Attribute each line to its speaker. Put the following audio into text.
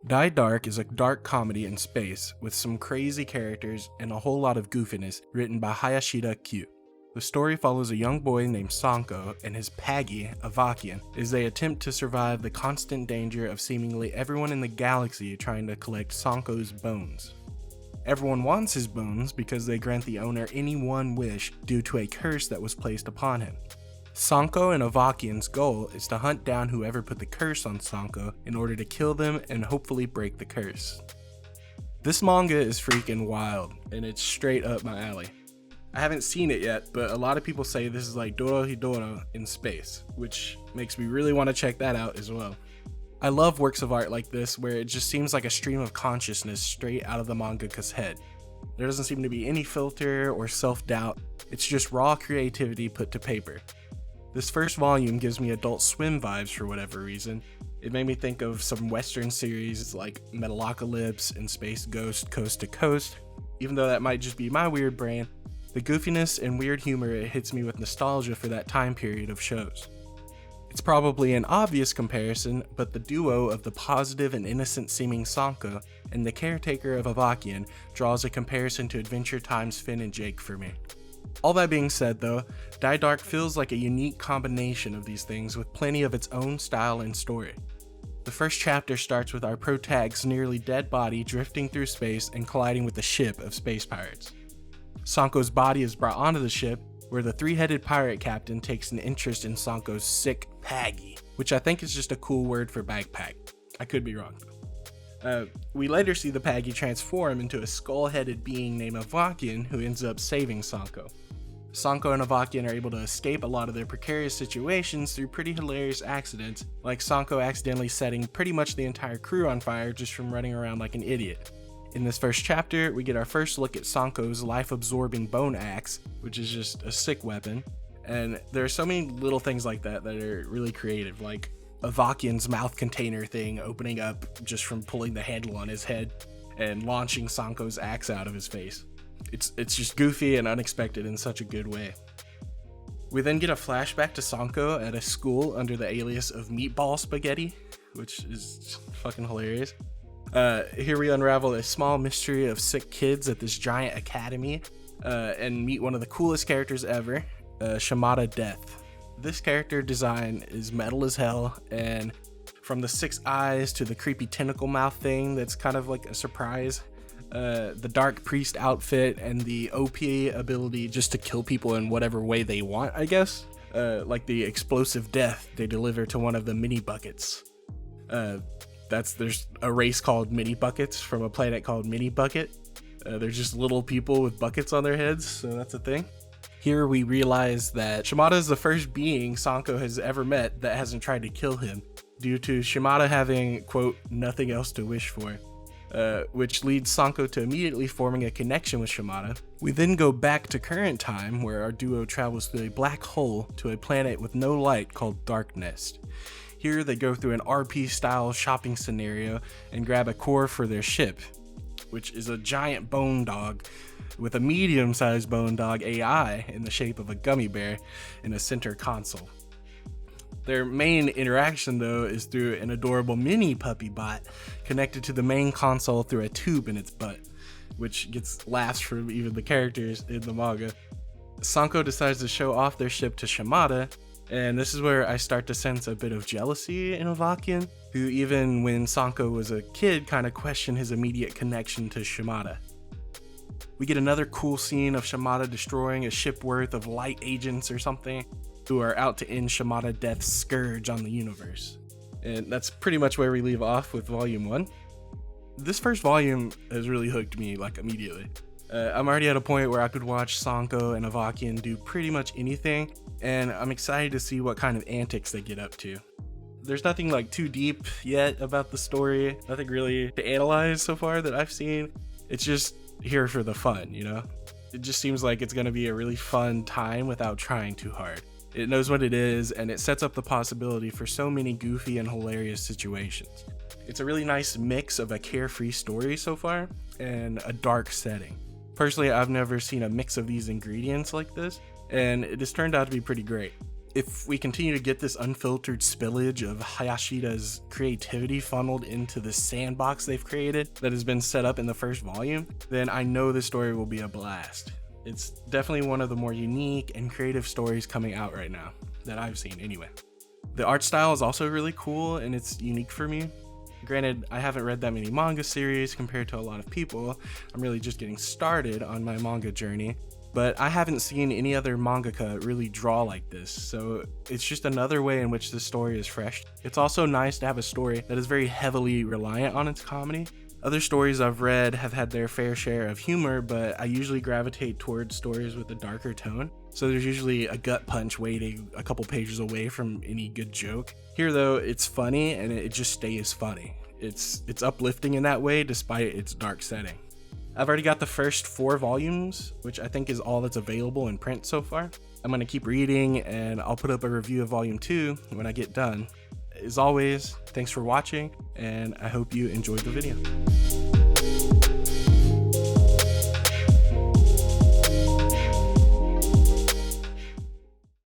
Speaker 1: Die Dark is a dark comedy in space with some crazy characters and a whole lot of goofiness written by Hayashida Q. The story follows a young boy named Sanko and his Paggy, a Vakian, as they attempt to survive the constant danger of seemingly everyone in the galaxy trying to collect Sanko's bones. Everyone wants his bones because they grant the owner any one wish due to a curse that was placed upon him. Sanko and Avakian's goal is to hunt down whoever put the curse on Sanko in order to kill them and hopefully break the curse. This manga is freaking wild, and it's straight up my alley. I haven't seen it yet, but a lot of people say this is like Dorohedoro in space, which makes me really want to check that out as well. I love works of art like this where it just seems like a stream of consciousness straight out of the mangaka's head. There doesn't seem to be any filter or self-doubt, it's just raw creativity put to paper. This first volume gives me Adult Swim vibes for whatever reason. It made me think of some Western series like Metalocalypse and Space Ghost Coast to Coast. Even though that might just be my weird brain, the goofiness and weird humor it hits me with nostalgia for that time period of shows. It's probably an obvious comparison, but the duo of the positive and innocent seeming Sanko and the caretaker of Avakian draws a comparison to Adventure Time's Finn and Jake for me. All that being said though, Die Dark feels like a unique combination of these things with plenty of its own style and story. The first chapter starts with our protag's nearly dead body drifting through space and colliding with the ship of space pirates. Sanko's body is brought onto the ship, where the three-headed pirate captain takes an interest in Sanko's sick Paggy, which I think is just a cool word for backpack. I could be wrong. We later see the Paggy transform into a skull-headed being named Avakian who ends up saving Sanko. Sanko and Avakian are able to escape a lot of their precarious situations through pretty hilarious accidents, like Sanko accidentally setting pretty much the entire crew on fire just from running around like an idiot. In this first chapter, we get our first look at Sanko's life-absorbing bone axe, which is just a sick weapon, and there are so many little things like that that are really creative, like Avakian's mouth container thing opening up just from pulling the handle on his head and launching Sanko's axe out of his face. It's just goofy and unexpected in such a good way. We then get a flashback to Sanko at a school under the alias of Meatball Spaghetti, which is fucking hilarious. Here we unravel a small mystery of sick kids at this giant academy and meet one of the coolest characters ever, Shimada Death. This character design is metal as hell, and from the 6 eyes to the creepy tentacle mouth thing that's kind of like a surprise, the dark priest outfit and the OP ability just to kill people in whatever way they want, I guess, like the explosive death they deliver to one of the mini buckets. There's a race called Mini Buckets from a planet called Mini Bucket. They're just little people with buckets on their heads, so that's a thing. Here we realize that Shimada is the first being Sanko has ever met that hasn't tried to kill him, due to Shimada having, quote, nothing else to wish for, which leads Sanko to immediately forming a connection with Shimada. We then go back to current time, where our duo travels through a black hole to a planet with no light called Dark Nest. Here they go through an RP-style shopping scenario and grab a core for their ship, which is a giant bone dog with a medium-sized bone dog AI in the shape of a gummy bear in a center console. Their main interaction though is through an adorable mini puppy bot connected to the main console through a tube in its butt, which gets laughs from even the characters in the manga. Sanko decides to show off their ship to Shimada, and this is where I start to sense a bit of jealousy in Avakian, who even when Sanko was a kid kind of questioned his immediate connection to Shimada. We get another cool scene of Shimada destroying a ship worth of light agents or something who are out to end Shimada Death's scourge on the universe. And that's pretty much where we leave off with volume 1. This first volume has really hooked me like immediately. I'm already at a point where I could watch Sanko and Avakian do pretty much anything, and I'm excited to see what kind of antics they get up to. There's nothing like too deep yet about the story, nothing really to analyze so far that I've seen. It's just here for the fun, you know? It just seems like it's going to be a really fun time without trying too hard. It knows what it is, and it sets up the possibility for so many goofy and hilarious situations. It's a really nice mix of a carefree story so far and a dark setting. Personally, I've never seen a mix of these ingredients like this, and it has turned out to be pretty great. If we continue to get this unfiltered spillage of Hayashida's creativity funneled into the sandbox they've created that has been set up in the first volume, then I know this story will be a blast. It's definitely one of the more unique and creative stories coming out right now that I've seen anyway. The art style is also really cool and it's unique for me. Granted, I haven't read that many manga series compared to a lot of people. I'm really just getting started on my manga journey, but I haven't seen any other mangaka really draw like this, so it's just another way in which this story is fresh. It's also nice to have a story that is very heavily reliant on its comedy. Other stories I've read have had their fair share of humor, but I usually gravitate towards stories with a darker tone. So there's usually a gut punch waiting a couple pages away from any good joke. Here though, it's funny and it just stays funny. It's uplifting in that way despite its dark setting. I've already got the first 4 volumes, which I think is all that's available in print so far. I'm gonna keep reading and I'll put up a review of volume 2 when I get done. As always, thanks for watching and I hope you enjoyed the video.